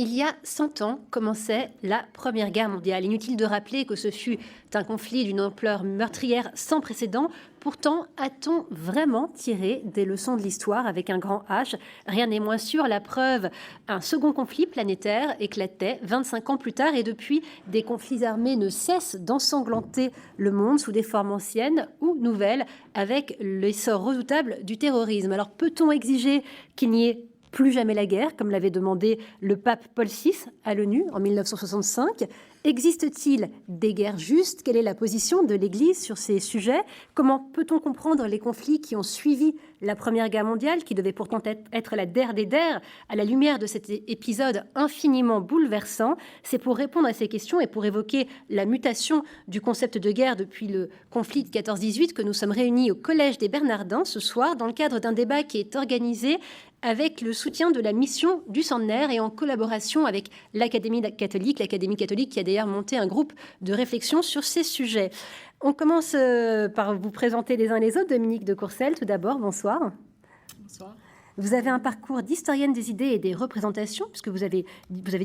Il y a 100 ans commençait la Première Guerre mondiale. Inutile de rappeler que ce fut un conflit d'une ampleur meurtrière sans précédent. Pourtant, a-t-on vraiment tiré des leçons de l'histoire avec un grand H? Rien n'est moins sûr. La preuve, un second conflit planétaire éclatait 25 ans plus tard et depuis, des conflits armés ne cessent d'ensanglanter le monde sous des formes anciennes ou nouvelles avec l'essor redoutable du terrorisme. Alors peut-on exiger qu'il n'y ait plus jamais la guerre, comme l'avait demandé le pape Paul VI à l'ONU en 1965? Existe-t-il des guerres justes? Quelle est la position de l'Église sur ces sujets? Comment peut-on comprendre les conflits qui ont suivi la Première Guerre mondiale, qui devait pourtant être la der des der, à la lumière de cet épisode infiniment bouleversant? C'est pour répondre à ces questions et pour évoquer la mutation du concept de guerre depuis le conflit de 14-18 que nous sommes réunis au Collège des Bernardins ce soir, dans le cadre d'un débat qui est organisé avec le soutien de la mission du Centenaire et en collaboration avec l'Académie catholique qui a d'ailleurs monté un groupe de réflexion sur ces sujets. On commence par vous présenter les uns les autres. Dominique de Courcelles, tout d'abord, bonsoir. Bonsoir. Vous avez un parcours d'historienne des idées et des représentations, puisque vous avez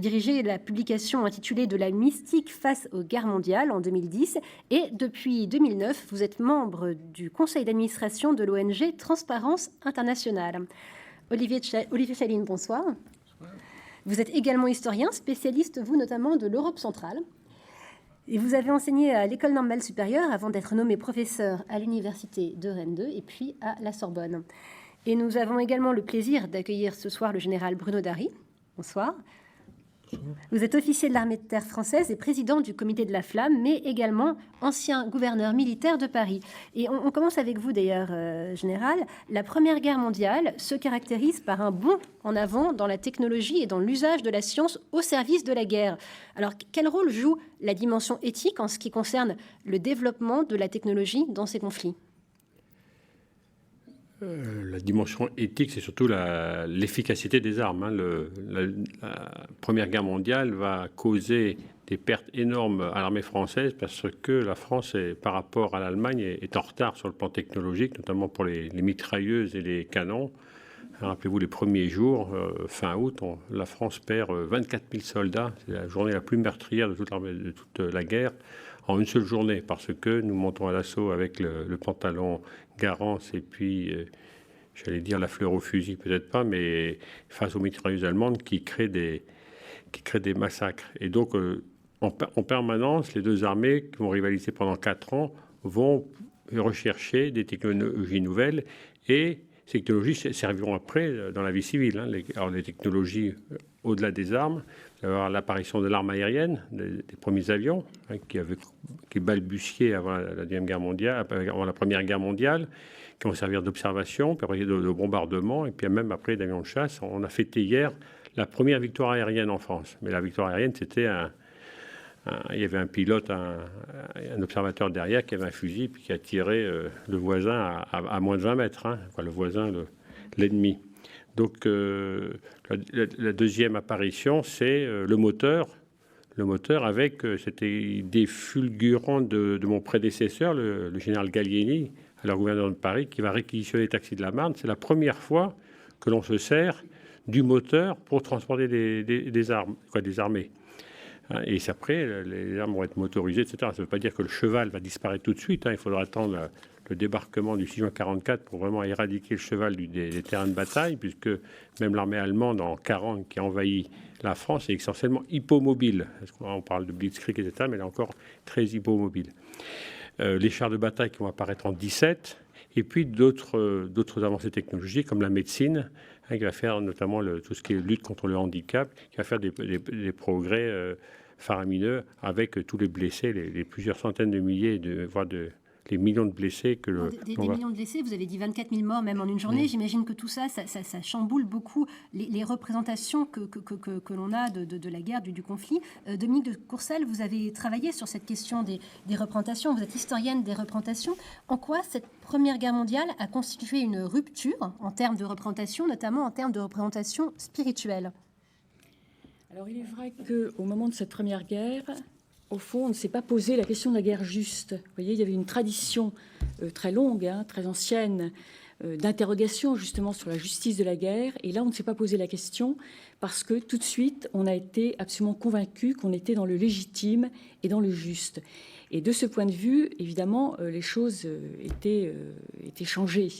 dirigé la publication intitulée « De la mystique face aux guerres mondiales » en 2010. Et depuis 2009, vous êtes membre du conseil d'administration de l'ONG Transparence Internationale. Olivier Chaline, bonsoir. Bonsoir. Vous êtes également historien, spécialiste, vous notamment, de l'Europe centrale. Et vous avez enseigné à l'École normale supérieure avant d'être nommé professeur à l'Université de Rennes 2 et puis à la Sorbonne. Et nous avons également le plaisir d'accueillir ce soir le général Bruno Darry. Bonsoir. Vous êtes officier de l'armée de terre française et président du comité de la Flamme, mais également ancien gouverneur militaire de Paris. Et on commence avec vous d'ailleurs, général. La Première Guerre mondiale se caractérise par un bond en avant dans la technologie et dans l'usage de la science au service de la guerre. Alors, quel rôle joue la dimension éthique en ce qui concerne le développement de la technologie dans ces conflits ? La dimension éthique, c'est surtout l'efficacité des armes. La Première Guerre mondiale va causer des pertes énormes à l'armée française parce que la France, par rapport à l'Allemagne, est en retard sur le plan technologique, notamment pour les mitrailleuses et les canons. Rappelez-vous les premiers jours, fin août, la France perd 24 000 soldats. C'est la journée la plus meurtrière de toute la guerre, en une seule journée, parce que nous montons à l'assaut avec le pantalon Garance et puis, j'allais dire la fleur au fusil, peut-être pas, mais face aux mitrailleuses allemandes qui créent des massacres. Et donc, en permanence, les deux armées qui vont rivaliser pendant 4 ans vont rechercher des technologies nouvelles et ces technologies serviront après dans la vie civile. Alors, les technologies au-delà des armes, il va y avoir l'apparition de l'arme aérienne, des premiers avions, qui balbutiaient avant la Première Guerre mondiale, qui vont servir d'observation, puis de bombardement, et puis même après d'avions de chasse. On a fêté hier la première victoire aérienne en France. Mais la victoire aérienne, c'était il y avait un pilote, un observateur derrière qui avait un fusil puis qui a tiré le voisin à moins de 20 mètres. Enfin, le voisin, l'ennemi. Donc, la deuxième apparition, c'est le moteur. Le moteur avec cette idée fulgurante de mon prédécesseur, le général Gallieni, alors gouverneur de Paris, qui va réquisitionner les taxis de la Marne. C'est la première fois que l'on se sert du moteur pour transporter des armes, des armées. Et après, les armes vont être motorisées, etc. Ça ne veut pas dire que le cheval va disparaître tout de suite. Il faudra attendre le débarquement du 6 juin 1944 pour vraiment éradiquer le cheval des terrains de bataille, puisque même l'armée allemande en 1940 qui a envahi la France est essentiellement hippomobile. On parle de blitzkrieg, etc., mais elle est encore très hippomobile. Les chars de bataille qui vont apparaître en 1917, et puis d'autres avancées technologiques comme la médecine, qui va faire notamment tout ce qui est lutte contre le handicap, qui va faire des progrès faramineux avec tous les blessés, les plusieurs centaines de milliers, voire les millions de blessés que des millions de blessés, vous avez dit 24 000 morts même en une journée. J'imagine que tout ça chamboule beaucoup les représentations que l'on a de la guerre, du conflit. Dominique de Courcelles, vous avez travaillé sur cette question des représentations. Vous êtes historienne des représentations. En quoi cette Première Guerre mondiale a constitué une rupture en termes de représentation, notamment en termes de représentation spirituelle? Alors, il est vrai qu'au moment de cette Première Guerre, au fond, on ne s'est pas posé la question de la guerre juste. Vous voyez, il y avait une tradition très longue, très ancienne, d'interrogation justement sur la justice de la guerre. Et là, on ne s'est pas posé la question parce que tout de suite, on a été absolument convaincu qu'on était dans le légitime et dans le juste. Et de ce point de vue, évidemment, les choses étaient changées.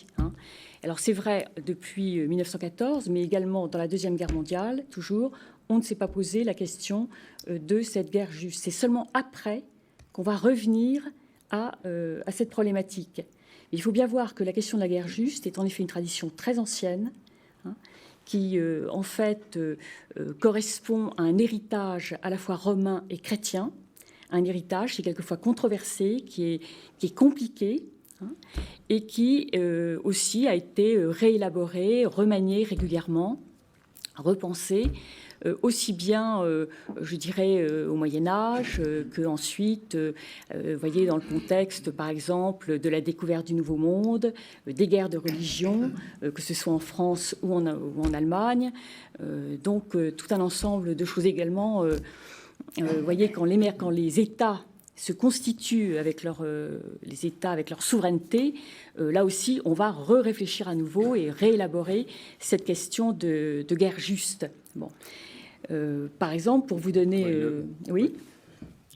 Alors c'est vrai depuis 1914, mais également dans la Deuxième Guerre mondiale, toujours, on ne s'est pas posé la question de cette guerre juste. C'est seulement après qu'on va revenir à cette problématique. Il faut bien voir que la question de la guerre juste est en effet une tradition très ancienne, qui en fait correspond à un héritage à la fois romain et chrétien, un héritage qui est quelquefois controversé, qui est compliqué, et qui aussi a été réélaboré, remanié régulièrement, repensé, aussi bien, je dirais, au Moyen-Âge qu'ensuite, voyez, dans le contexte, par exemple, de la découverte du Nouveau Monde, des guerres de religion, que ce soit en France ou en Allemagne. Donc, tout un ensemble de choses également. Voyez, quand les États se constituent avec les États avec leur souveraineté, là aussi, on va réfléchir à nouveau et réélaborer cette question de guerre juste. Bon. Par exemple, pour vous donner... Oui.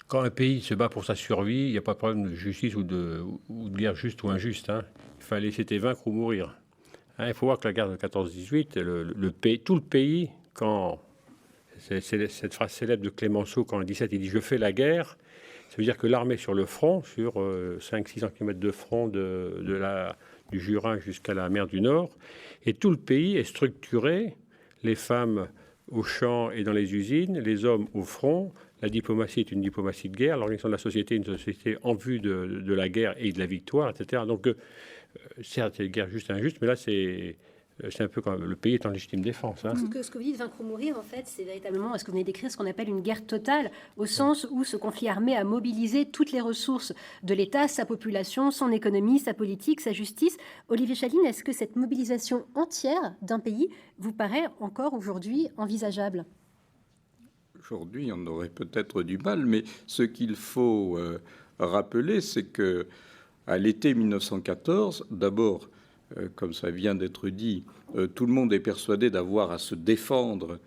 Quand un pays se bat pour sa survie, il n'y a pas de problème de justice ou de guerre juste ou injuste. Il fallait c'était vaincre ou mourir. Il faut voir que la guerre de 14-18, tout le pays, quand... C'est cette phrase célèbre de Clémenceau, quand en 17, il dit « Je fais la guerre », ça veut dire que l'armée sur le front, sur 500-600 km de front du Jura jusqu'à la mer du Nord, et tout le pays est structuré, les femmes aux champs et dans les usines, les hommes au front. La diplomatie est une diplomatie de guerre, l'organisation de la société est une société en vue de la guerre et de la victoire, etc. Donc, certes, c'est une guerre juste et injuste, mais là, c'est un peu comme le pays est en légitime défense. Ce que vous dites, vaincre ou mourir, en fait, c'est véritablement ce que vous venez d'écrire, ce qu'on appelle une guerre totale, au sens où ce conflit armé a mobilisé toutes les ressources de l'État, sa population, son économie, sa politique, sa justice. Olivier Chaline, est-ce que cette mobilisation entière d'un pays vous paraît encore aujourd'hui envisageable ? Aujourd'hui, on aurait peut-être du mal, mais ce qu'il faut rappeler, c'est que à l'été 1914, d'abord, comme ça vient d'être dit, tout le monde est persuadé d'avoir à se défendre,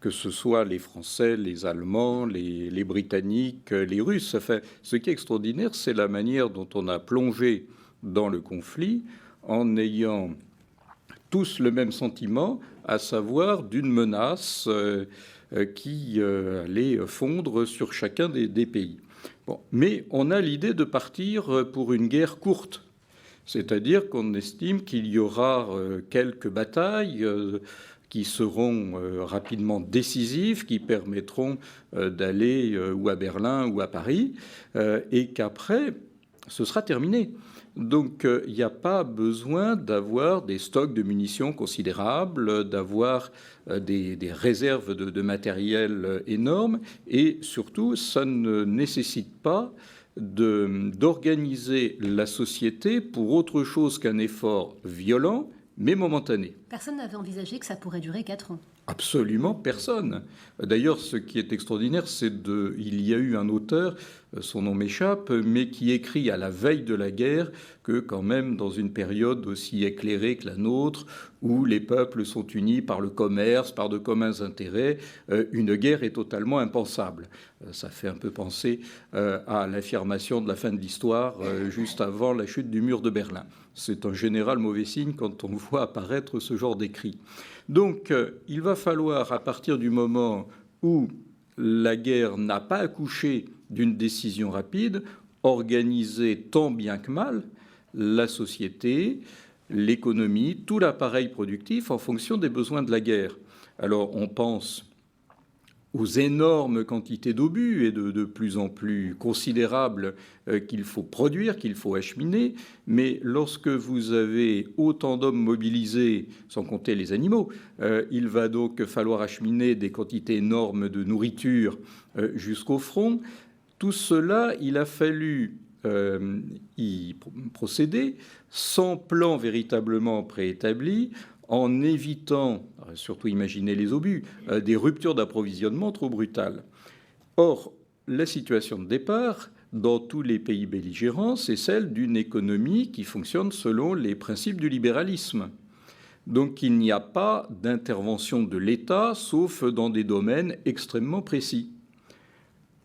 que ce soit les Français, les Allemands, les Britanniques, les Russes. Enfin, ce qui est extraordinaire, c'est la manière dont on a plongé dans le conflit en ayant tous le même sentiment, à savoir d'une menace qui allait fondre sur chacun des pays. Bon, mais on a l'idée de partir pour une guerre courte. C'est-à-dire qu'on estime qu'il y aura quelques batailles qui seront rapidement décisives, qui permettront d'aller ou à Berlin ou à Paris, et qu'après, ce sera terminé. Donc, il n'y a pas besoin d'avoir des stocks de munitions considérables, d'avoir des réserves de matériel énormes, et surtout, ça ne nécessite pas d'organiser la société pour autre chose qu'un effort violent, mais momentané. Personne n'avait envisagé que ça pourrait durer 4 ans. Absolument personne. D'ailleurs, ce qui est extraordinaire, il y a eu un auteur, son nom m'échappe, mais qui écrit à la veille de la guerre que quand même dans une période aussi éclairée que la nôtre, où les peuples sont unis par le commerce, par de communs intérêts, une guerre est totalement impensable. Ça fait un peu penser à l'affirmation de la fin de l'histoire juste avant la chute du mur de Berlin. C'est en général mauvais signe quand on voit apparaître ce genre d'écrit. Donc, il va falloir, à partir du moment où la guerre n'a pas accouché d'une décision rapide, organiser tant bien que mal la société, l'économie, tout l'appareil productif en fonction des besoins de la guerre. Alors, on pense aux énormes quantités d'obus et de plus en plus considérables qu'il faut produire, qu'il faut acheminer. Mais lorsque vous avez autant d'hommes mobilisés, sans compter les animaux, il va donc falloir acheminer des quantités énormes de nourriture jusqu'au front. Tout cela, il a fallu y procéder sans plan véritablement préétabli, en évitant, surtout imaginez les obus, des ruptures d'approvisionnement trop brutales. Or, la situation de départ dans tous les pays belligérants, c'est celle d'une économie qui fonctionne selon les principes du libéralisme. Donc il n'y a pas d'intervention de l'État, sauf dans des domaines extrêmement précis.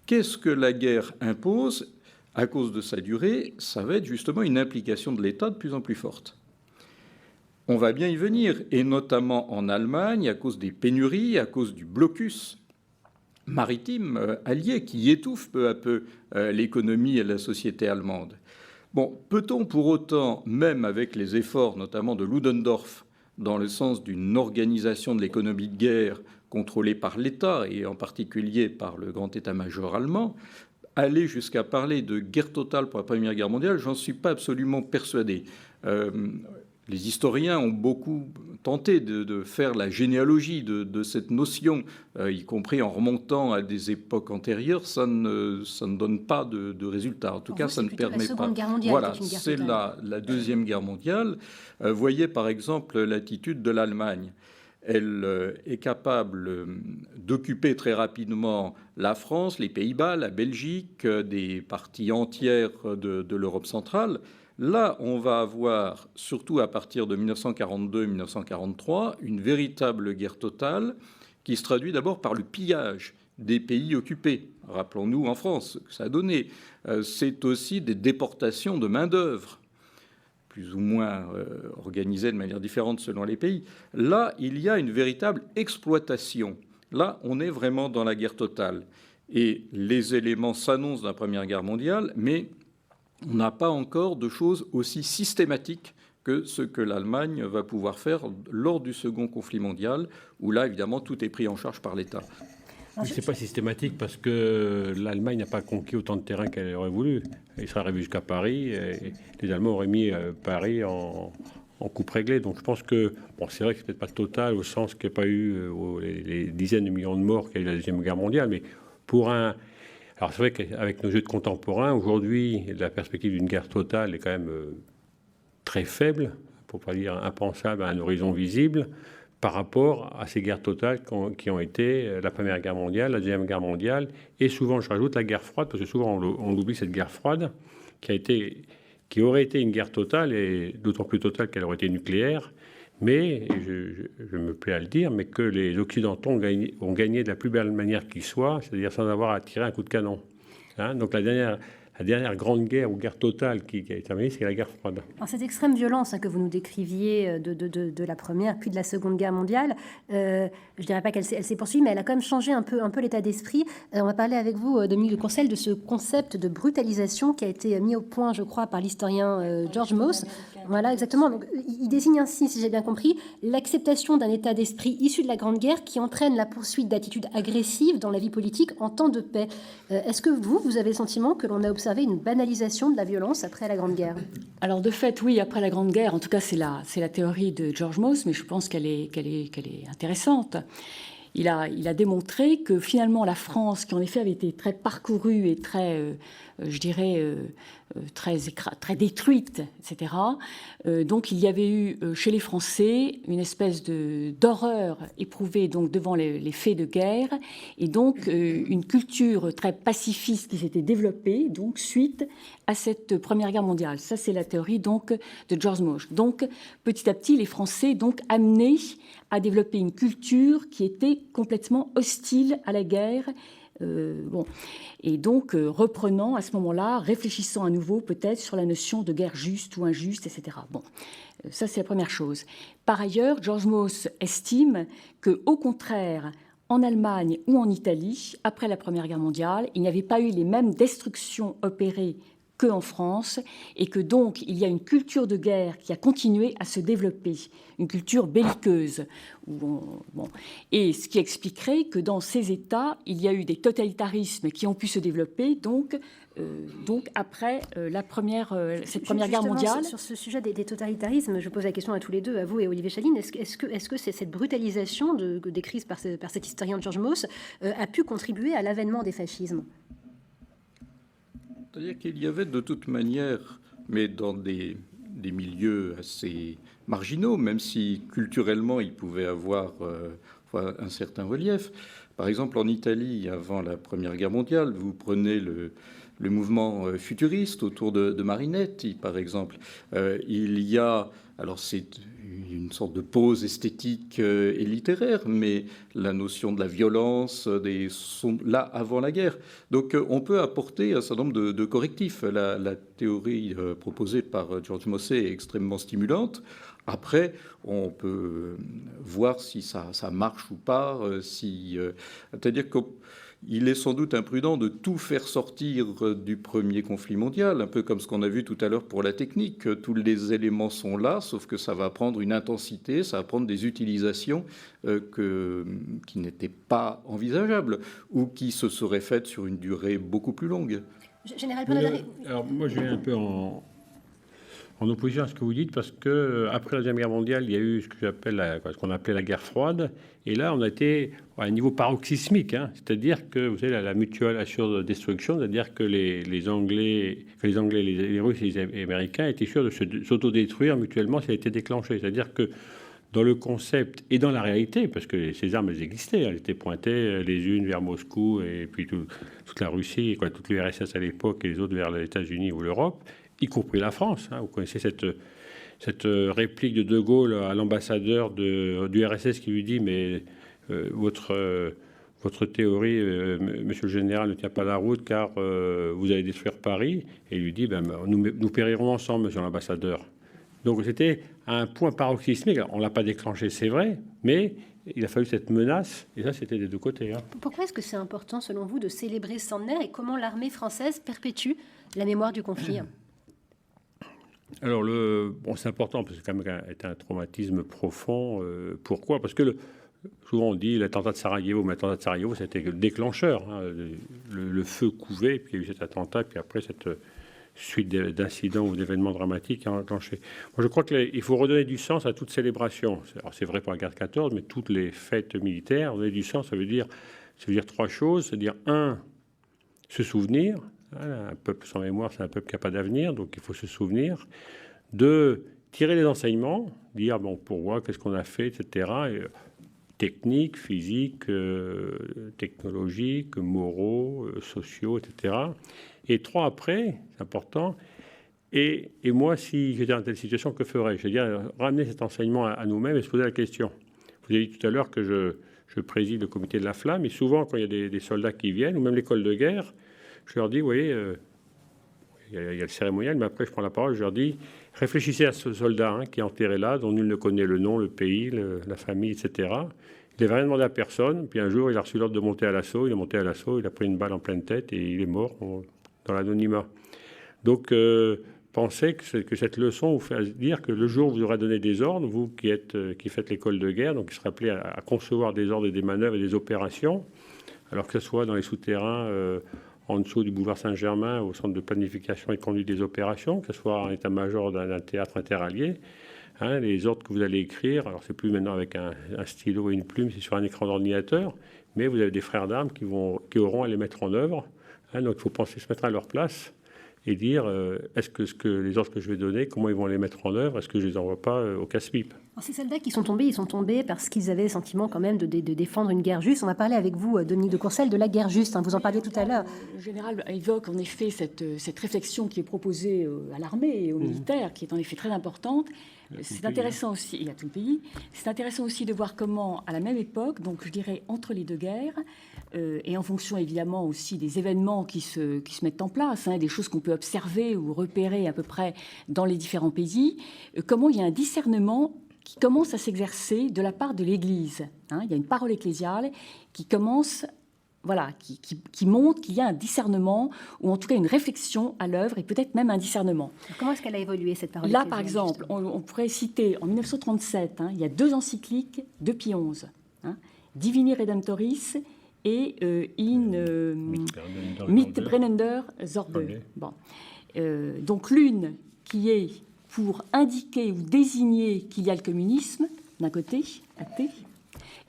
Qu'est-ce que la guerre impose? À cause de sa durée, ça va être justement une implication de l'État de plus en plus forte. On va bien y venir, et notamment en Allemagne, à cause des pénuries, à cause du blocus maritime allié qui étouffe peu à peu l'économie et la société allemande. Bon, peut-on pour autant, même avec les efforts notamment de Ludendorff, dans le sens d'une organisation de l'économie de guerre contrôlée par l'État, et en particulier par le grand état-major allemand, aller jusqu'à parler de guerre totale pour la Première Guerre mondiale? J'en suis pas absolument persuadé. Les historiens ont beaucoup tenté de faire la généalogie de cette notion, y compris en remontant à des époques antérieures. Ça ne donne pas de résultats. En tout cas, ça ne permet pas. La Seconde Guerre mondiale. Voilà, c'est la Deuxième Guerre mondiale. Voyez par exemple l'attitude de l'Allemagne. Elle est capable d'occuper très rapidement la France, les Pays-Bas, la Belgique, des parties entières de l'Europe centrale. Là, on va avoir, surtout à partir de 1942-1943, une véritable guerre totale qui se traduit d'abord par le pillage des pays occupés. Rappelons-nous en France ce que ça a donné. C'est aussi des déportations de main-d'œuvre, plus ou moins organisées de manière différente selon les pays. Là, il y a une véritable exploitation. Là, on est vraiment dans la guerre totale. Et les éléments s'annoncent dans la Première Guerre mondiale, mais on n'a pas encore de choses aussi systématiques que ce que l'Allemagne va pouvoir faire lors du second conflit mondial, où là, évidemment, tout est pris en charge par l'État. Oui, c'est pas systématique parce que l'Allemagne n'a pas conquis autant de terrain qu'elle aurait voulu. Il serait arrivé jusqu'à Paris et les Allemands auraient mis Paris en coupe réglée. Donc je pense que, bon, c'est vrai que c'est peut-être pas total au sens qu'il n'y a pas eu les dizaines de millions de morts qu'il y a eu la Deuxième Guerre mondiale, mais pour un... Alors c'est vrai qu'avec nos jeux de contemporains, aujourd'hui, la perspective d'une guerre totale est quand même très faible, pour pas dire impensable à un horizon visible, par rapport à ces guerres totales qui ont été la Première Guerre mondiale, la Deuxième Guerre mondiale, et souvent, je rajoute, la guerre froide, parce que souvent on oublie cette guerre froide, qui aurait été une guerre totale, et d'autant plus totale qu'elle aurait été nucléaire, mais, je me plais à le dire, mais que les Occidentaux ont gagné de la plus belle manière qui soit, c'est-à-dire sans avoir à tirer un coup de canon. Hein, donc la dernière grande guerre ou guerre totale qui a été terminée, c'est la guerre froide. Alors cette extrême violence que vous nous décriviez de la Première puis de la Seconde Guerre mondiale, je ne dirais pas qu'elle s'est poursuivie, mais elle a quand même changé un peu l'état d'esprit. On va parler avec vous, Dominique de Courcelles, de ce concept de brutalisation qui a été mis au point, je crois, par l'historien George Moss. Voilà, exactement. Donc, il désigne ainsi, si j'ai bien compris, l'acceptation d'un état d'esprit issu de la Grande Guerre qui entraîne la poursuite d'attitudes agressives dans la vie politique en temps de paix. Est-ce que vous avez le sentiment que l'on a observé une banalisation de la violence après la Grande Guerre? Alors de fait, oui, après la Grande Guerre, en tout cas c'est la théorie de George Moss, mais je pense qu'elle est intéressante. Il a démontré que finalement la France, qui en effet avait été très parcourue et très, je dirais, très détruite, etc. Donc il y avait eu chez les Français une espèce d'horreur éprouvée donc devant les faits de guerre, et donc une culture très pacifiste qui s'était développée donc suite à cette Première Guerre mondiale. Ça c'est la théorie donc de George Moss. Donc petit à petit les Français donc amenés à développer une culture qui était complètement hostile à la guerre. Et donc reprenant à ce moment-là, réfléchissant à nouveau peut-être sur la notion de guerre juste ou injuste, etc. Bon, ça c'est la première chose. Par ailleurs, George Moss estime que, au contraire, en Allemagne ou en Italie, après la Première Guerre mondiale, il n'y avait pas eu les mêmes destructions opérées qu'en France, et que donc il y a une culture de guerre qui a continué à se développer, une culture belliqueuse. Et ce qui expliquerait que dans ces États, il y a eu des totalitarismes qui ont pu se développer donc après cette Première Guerre mondiale. Sur ce sujet des totalitarismes, je pose la question à tous les deux, à vous et Olivier Chaline. Est-ce que c'est cette brutalisation décrite par cet historien George Moss a pu contribuer à l'avènement des fascismes? C'est-à-dire qu'il y avait de toute manière, mais dans des milieux assez marginaux, même si culturellement ils pouvaient avoir un certain relief. Par exemple, en Italie, avant la Première Guerre mondiale, vous prenez le mouvement futuriste autour de Marinetti, par exemple. Il y a, alors c'est une sorte de pause esthétique et littéraire, mais la notion de la violence sont là avant la guerre. Donc on peut apporter un certain nombre de correctifs. La théorie proposée par George Mossé est extrêmement stimulante. Après, on peut voir si ça marche ou pas. C'est-à-dire qu'il est sans doute imprudent de tout faire sortir du premier conflit mondial, un peu comme ce qu'on a vu tout à l'heure pour la technique. Tous les éléments sont là, sauf que ça va prendre une intensité, ça va prendre des utilisations qui n'étaient pas envisageables ou qui se seraient faites sur une durée beaucoup plus longue. Général alors moi, je vais un peu en opposition à ce que vous dites, parce que après la Deuxième Guerre mondiale, il y a eu ce qu'on appelait la guerre froide, et là, on a été à un niveau paroxysmique, c'est-à-dire que vous savez la mutual assured destruction, c'est-à-dire que les Anglais, les Russes et les Américains étaient sûrs de s'autodétruire mutuellement si elle était déclenchée. C'est-à-dire que dans le concept et dans la réalité, parce que ces armes elles existaient, elles étaient pointées les unes vers Moscou et puis toute la Russie, toute l'URSS à l'époque et les autres vers les États-Unis ou l'Europe, y compris la France. Vous connaissez cette réplique de Gaulle à l'ambassadeur du RSS qui lui dit « Mais votre théorie, monsieur le général, ne tient pas la route car vous allez détruire Paris. » Et il lui dit « Nous périrons ensemble, monsieur l'ambassadeur. » Donc c'était à un point paroxysmique. On ne l'a pas déclenché, c'est vrai, mais il a fallu cette menace, et ça c'était des deux côtés. Pourquoi est-ce que c'est important, selon vous, de célébrer ce centenaire et comment l'armée française perpétue la mémoire du conflit ? Alors, c'est important parce que c'est quand même un traumatisme profond. Pourquoi ? Parce que souvent on dit l'attentat de Sarajevo, mais l'attentat de Sarajevo, c'était le déclencheur. Le feu couvait, puis il y a eu cet attentat, puis après cette suite d'incidents ou d'événements dramatiques qui ont enclenché. Moi, je crois qu'il faut redonner du sens à toute célébration. Alors, c'est vrai pour la guerre de 14, mais toutes les fêtes militaires, donner du sens, ça veut dire trois choses. C'est-à-dire, un, se souvenir. Un peuple sans mémoire, c'est un peuple qui n'a pas d'avenir, donc il faut se souvenir. Deux, tirer les enseignements, dire pourquoi, qu'est-ce qu'on a fait, etc. Techniques, physiques, technologiques, moraux, sociaux, etc. Et trois, après, c'est important. Et moi, si j'étais dans telle situation, que ferais-je ? C'est-à-dire ramener cet enseignement à nous-mêmes et se poser la question. Vous avez dit tout à l'heure que je préside le comité de la flamme, et souvent, quand il y a des soldats qui viennent, ou même l'école de guerre, je leur dis, vous voyez, il y a le cérémonial, mais après je prends la parole, je leur dis, réfléchissez à ce soldat qui est enterré là, dont nul ne connaît le nom, le pays, la famille, etc. Il n'avait rien demandé à personne, puis un jour il a reçu l'ordre de monter à l'assaut, il est monté à l'assaut, il a pris une balle en pleine tête et il est mort dans l'anonymat. Donc pensez que cette leçon vous fait dire que le jour où vous aurez donné des ordres, vous qui faites l'école de guerre, donc qui serez appelé à concevoir des ordres et des manœuvres et des opérations, alors que ce soit dans les souterrains, en dessous du boulevard Saint-Germain, au centre de planification et de conduite des opérations, que ce soit en état-major d'un théâtre interallié, les ordres que vous allez écrire, alors c'est plus maintenant avec un stylo et une plume, c'est sur un écran d'ordinateur, mais vous avez des frères d'armes qui auront à les mettre en œuvre. Donc il faut se mettre à leur place et dire est-ce que les ordres que je vais donner, comment ils vont les mettre en œuvre, est-ce que je les envoie pas au casse-pipe ? Ces soldats qui sont tombés, ils sont tombés parce qu'ils avaient le sentiment quand même de défendre une guerre juste. On va parler avec vous, Dominique de Courcelles, de la guerre juste. Vous en parliez tout à l'heure. Le général évoque en effet cette réflexion qui est proposée à l'armée et aux militaires, qui est en effet très importante. C'est intéressant aussi, et à tout le pays, c'est intéressant aussi de voir comment, à la même époque, donc je dirais entre les deux guerres, et en fonction évidemment aussi des événements qui se mettent en place, des choses qu'on peut observer ou repérer à peu près dans les différents pays, comment il y a un discernement qui commence à s'exercer de la part de l'Église. Il y a une parole ecclésiale qui commence, qui montre qu'il y a un discernement, ou en tout cas une réflexion à l'œuvre, et peut-être même un discernement. Alors, comment est-ce qu'elle a évolué, cette parole Là, ecclésiale, par exemple, on pourrait citer en 1937, il y a 2 encycliques de Pie XI, Divini Redemptoris et Mitbrennender Zorbe. Bon. Donc l'une qui est pour indiquer ou désigner qu'il y a le communisme, d'un côté, athée,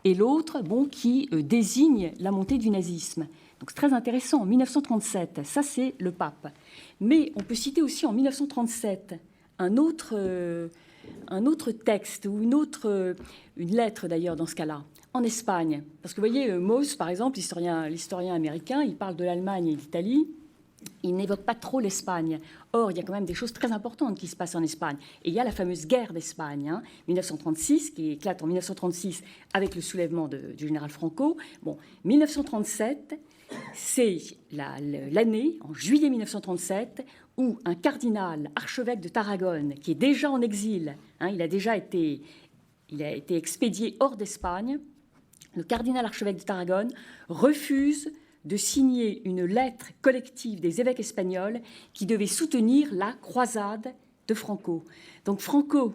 et l'autre, qui désigne la montée du nazisme. Donc c'est très intéressant. En 1937, ça c'est le pape. Mais on peut citer aussi en 1937 un autre texte, ou une lettre d'ailleurs dans ce cas-là, en Espagne. Parce que vous voyez, Mauss, par exemple, l'historien américain, il parle de l'Allemagne et d'Italie. il n'évoque pas trop l'Espagne. Or, il y a quand même des choses très importantes qui se passent en Espagne. Et il y a la fameuse guerre d'Espagne, 1936, qui éclate en 1936 avec le soulèvement du général Franco. Bon, 1937, c'est l'année, en juillet 1937, où un cardinal archevêque de Tarragone, qui est déjà en exil, il a été expédié hors d'Espagne, le cardinal archevêque de Tarragone refuse de signer une lettre collective des évêques espagnols qui devait soutenir la croisade de Franco. Donc Franco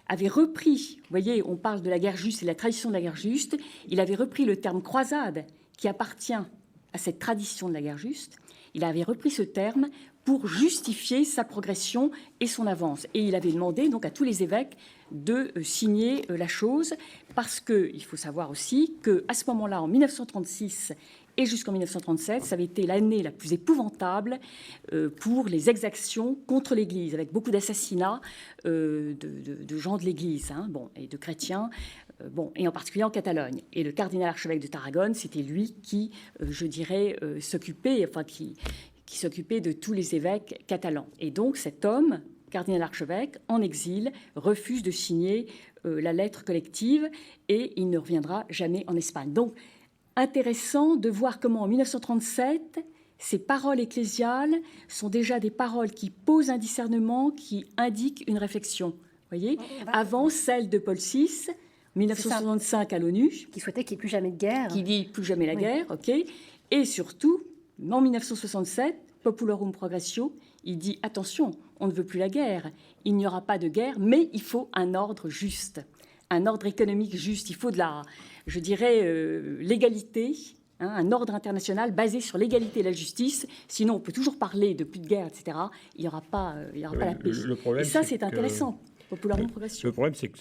avait repris, vous voyez, on parle de la guerre juste et de la tradition de la guerre juste, il avait repris le terme croisade qui appartient à cette tradition de la guerre juste, il avait repris ce terme pour justifier sa progression et son avance. Et il avait demandé donc à tous les évêques de signer la chose, parce qu'il faut savoir aussi qu'à ce moment-là, en 1936, et jusqu'en 1937, ça avait été l'année la plus épouvantable pour les exactions contre l'Église, avec beaucoup d'assassinats de gens de l'Église, et de chrétiens, et en particulier en Catalogne. Et le cardinal archevêque de Tarragone, c'était lui qui, s'occupait de tous les évêques catalans. Et donc cet homme, cardinal archevêque, en exil, refuse de signer la lettre collective et il ne reviendra jamais en Espagne. Donc, intéressant de voir comment en 1937, ces paroles ecclésiales sont déjà des paroles qui posent un discernement, qui indiquent une réflexion. Voyez, avant celle de Paul VI, 1965 à l'ONU, qui souhaitait qu'il n'y ait plus jamais de guerre. Qui dit plus jamais la guerre, ok. Et surtout, en 1967, Populorum Progressio, il dit attention, on ne veut plus la guerre, il n'y aura pas de guerre, mais il faut un ordre juste, un ordre économique juste, il faut de la, l'égalité, un ordre international basé sur l'égalité et la justice. Sinon, on peut toujours parler de plus de guerre, etc. Il n'y aura pas la paix. Et ça, c'est intéressant. Popularum Progressio. Le problème, c'est que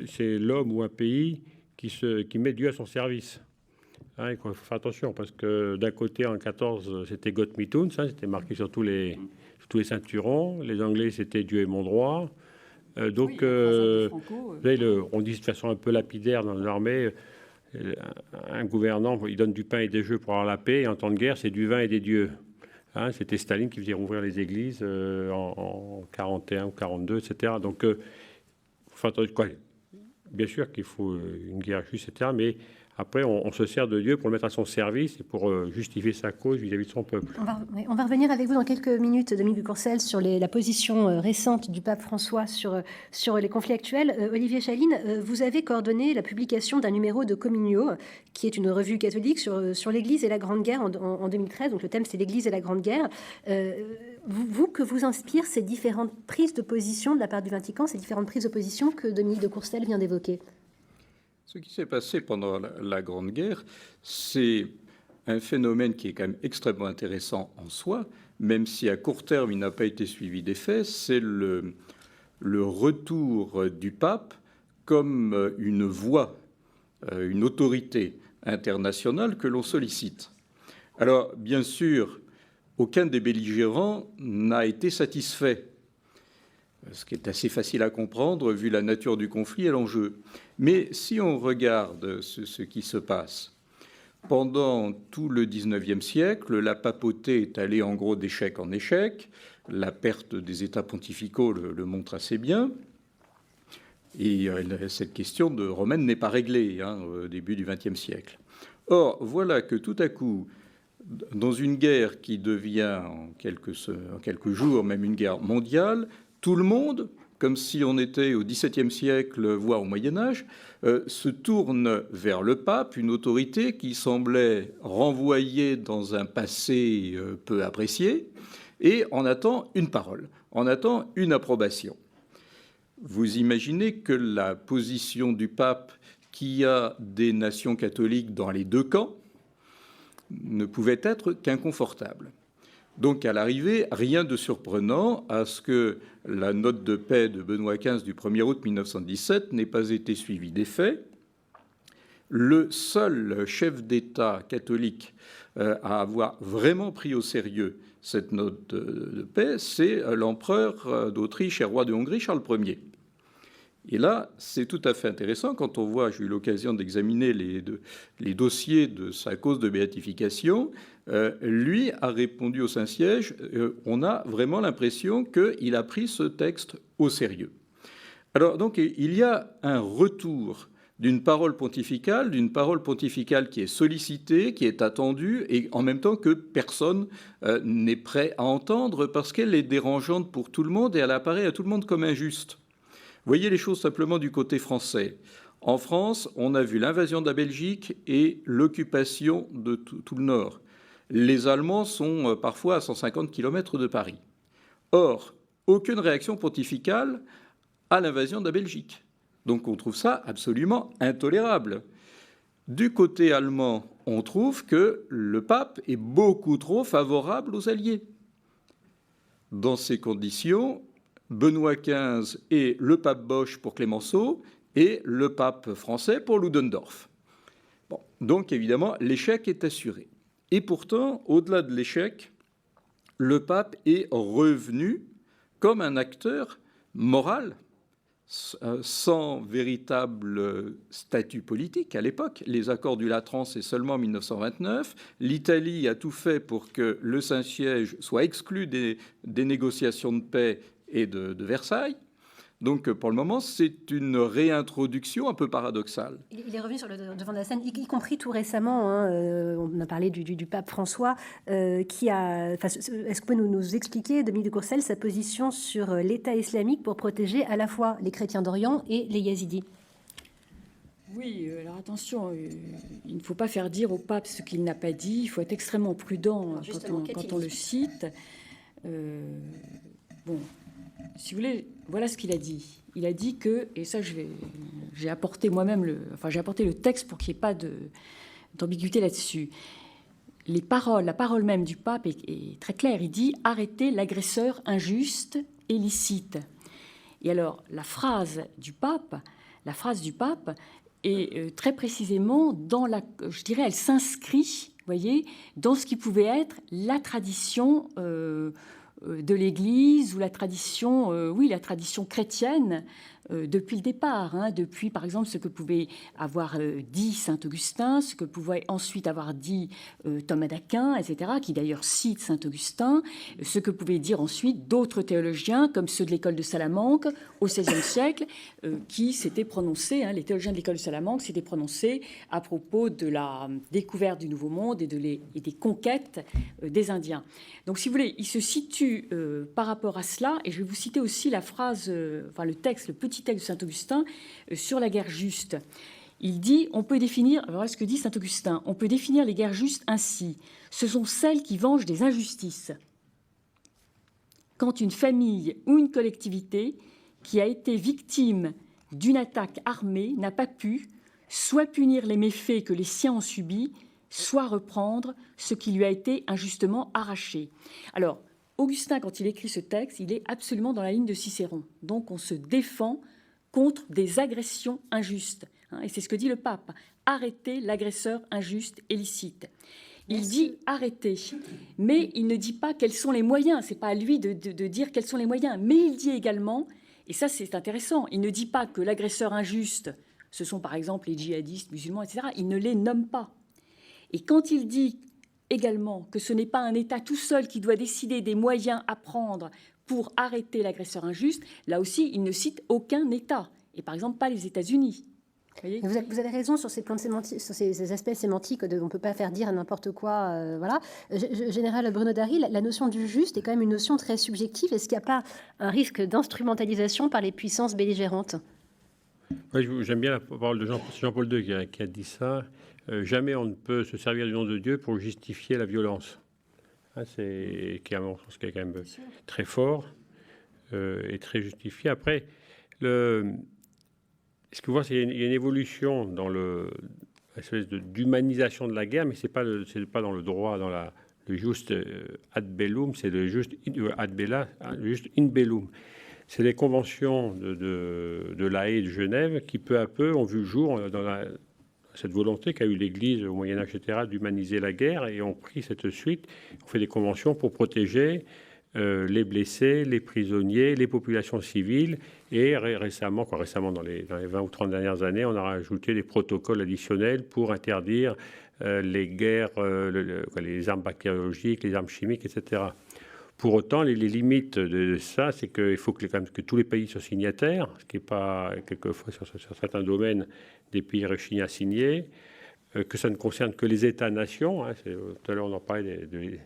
c'est l'homme ou un pays qui met Dieu à son service. Il faut faire attention, parce que d'un côté, en 14, c'était Gott mit uns, c'était marqué sur tous les ceinturons. Les Anglais, c'était Dieu est mon droit. Donc, on dit de façon un peu lapidaire dans l'armée, un gouvernant, il donne du pain et des jeux pour avoir la paix, et en temps de guerre, c'est du vin et des dieux. C'était Staline qui faisait rouvrir les églises en 41 ou 42, etc. Donc, bien sûr qu'il faut une guerre juste, etc., mais après, on se sert de Dieu pour le mettre à son service et pour justifier sa cause vis-à-vis de son peuple. On va revenir avec vous dans quelques minutes, Dominique de Courcelles, sur la position récente du pape François sur les conflits actuels. Olivier Chaline, vous avez coordonné la publication d'un numéro de Communio, qui est une revue catholique sur l'Église et la Grande Guerre en 2013. Donc le thème, c'est l'Église et la Grande Guerre. Que vous inspirent ces différentes prises de position de la part du Vatican, ces différentes prises de position que Dominique de Courcelles vient d'évoquer? Ce qui s'est passé pendant la Grande Guerre, c'est un phénomène qui est quand même extrêmement intéressant en soi, même si à court terme il n'a pas été suivi d'effet. C'est le retour du pape comme une voix, une autorité internationale que l'on sollicite. Alors, bien sûr, aucun des belligérants n'a été satisfait, ce qui est assez facile à comprendre vu la nature du conflit et l'enjeu. Mais si on regarde ce qui se passe, pendant tout le XIXe siècle, la papauté est allée en gros d'échec en échec. La perte des États pontificaux le montre assez bien. Et cette question de romaine n'est pas réglée au début du XXe siècle. Or, voilà que tout à coup, dans une guerre qui devient en quelques jours même une guerre mondiale, tout le monde, comme si on était au XVIIe siècle, voire au Moyen-Âge, se tourne vers le pape, une autorité qui semblait renvoyée dans un passé peu apprécié, et en attend une parole, en attend une approbation. Vous imaginez que la position du pape, qui a des nations catholiques dans les deux camps, ne pouvait être qu'inconfortable. Donc, à l'arrivée, rien de surprenant à ce que la note de paix de Benoît XV du 1er août 1917 n'ait pas été suivie d'effet. Le seul chef d'État catholique à avoir vraiment pris au sérieux cette note de paix, c'est l'empereur d'Autriche et roi de Hongrie, Charles Ier. Et là, c'est tout à fait intéressant quand on voit, j'ai eu l'occasion d'examiner les dossiers de sa cause de béatification, lui a répondu au Saint-Siège, on a vraiment l'impression qu'il a pris ce texte au sérieux. Alors donc il y a un retour d'une parole pontificale qui est sollicitée, qui est attendue, et en même temps que personne n'est prêt à entendre parce qu'elle est dérangeante pour tout le monde et elle apparaît à tout le monde comme injuste. Voyez les choses simplement du côté français. En France, on a vu l'invasion de la Belgique et l'occupation de tout le Nord. Les Allemands sont parfois à 150 km de Paris. Or, aucune réaction pontificale à l'invasion de la Belgique. Donc on trouve ça absolument intolérable. Du côté allemand, on trouve que le pape est beaucoup trop favorable aux Alliés. Dans ces conditions, Benoît XV est le pape Bosch pour Clémenceau et le pape français pour Ludendorff. Bon, donc évidemment, l'échec est assuré. Et pourtant, au-delà de l'échec, le pape est revenu comme un acteur moral, sans véritable statut politique à l'époque. Les accords du Latran, c'est seulement en 1929. L'Italie a tout fait pour que le Saint-Siège soit exclu des négociations de paix et de Versailles. Donc, pour le moment, c'est une réintroduction un peu paradoxale. Il est revenu sur le devant de la scène, y compris tout récemment. On a parlé du pape François, qui a. Est-ce que vous pouvez nous expliquer, Dominique de Courcelles, sa position sur l'État islamique pour protéger à la fois les chrétiens d'Orient et les Yazidis? Oui, alors attention, il ne faut pas faire dire au pape ce qu'il n'a pas dit. Il faut être extrêmement prudent quand on le cite. Bon. Si vous voulez, voilà ce qu'il a dit. Il a dit que, et ça j'ai apporté moi-même j'ai apporté le texte pour qu'il n'y ait pas d'ambiguïté là-dessus. La parole même du pape est très claire. Il dit « arrêtez l'agresseur injuste et licite ». Et alors, la phrase du pape est très précisément je dirais, elle s'inscrit, voyez, dans ce qui pouvait être la tradition de l'Église ou la tradition chrétienne depuis le départ, depuis par exemple ce que pouvait avoir dit saint Augustin, ce que pouvait ensuite avoir dit Thomas d'Aquin, etc., qui d'ailleurs cite saint Augustin, ce que pouvaient dire ensuite d'autres théologiens comme ceux de l'école de Salamanque au XVIe siècle, qui s'étaient prononcés, les théologiens de l'école de Salamanque s'étaient prononcés à propos de la découverte du Nouveau Monde et des conquêtes des Indiens. Donc si vous voulez, il se situe par rapport à cela, et je vais vous citer aussi la phrase, le texte, le petit texte de Saint-Augustin sur la guerre juste. Il dit, on peut définir, voilà ce que dit Saint-Augustin, on peut définir les guerres justes ainsi. Ce sont celles qui vengent des injustices. Quand une famille ou une collectivité qui a été victime d'une attaque armée n'a pas pu soit punir les méfaits que les siens ont subis, soit reprendre ce qui lui a été injustement arraché. Alors, Augustin, quand il écrit ce texte, il est absolument dans la ligne de Cicéron. Donc, on se défend contre des agressions injustes. Et c'est ce que dit le pape. Arrêtez l'agresseur injuste et licite. Il dit arrêtez, mais il ne dit pas quels sont les moyens. Ce n'est pas à lui de dire quels sont les moyens. Mais il dit également, et ça c'est intéressant, il ne dit pas que l'agresseur injuste, ce sont par exemple les djihadistes, musulmans, etc. Il ne les nomme pas. Et quand il dit également que ce n'est pas un État tout seul qui doit décider des moyens à prendre pour arrêter l'agresseur injuste, là aussi, il ne cite aucun État, et par exemple pas les États-Unis. Vous avez raison sur ces plans sur ces aspects sémantiques on ne peut pas faire dire n'importe quoi. Voilà. Général Bruno Dary, la notion du juste est quand même une notion très subjective. Est-ce qu'il n'y a pas un risque d'instrumentalisation par les puissances belligérantes? Oui, j'aime bien la parole de Jean-Paul II qui a dit ça. Jamais on ne peut se servir du nom de Dieu pour justifier la violence. Qui, à mon sens, qui est quand même très fort et très justifié. Après, ce que vous voyez, c'est qu'il y a une évolution dans l'espèce d'humanisation de la guerre, mais c'est pas dans le droit, dans le juste ad bellum, c'est le juste ad bella, le juste in bellum. C'est les conventions de La Haye et de Genève qui, peu à peu, ont vu le jour dans cette volonté qu'a eu l'Église au Moyen-Âge, etc., d'humaniser la guerre, et ont pris cette suite, ont fait des conventions pour protéger les blessés, les prisonniers, les populations civiles. Et récemment, dans les 20 ou 30 dernières années, on a rajouté des protocoles additionnels pour interdire les guerres, les armes bactériologiques, les armes chimiques, etc. Pour autant, les limites de ça, c'est qu'il faut quand même que tous les pays soient signataires, ce qui n'est pas, quelquefois, sur certains domaines, des pays réunis à signer, que ça ne concerne que les États-nations. Tout à l'heure, on en parlait des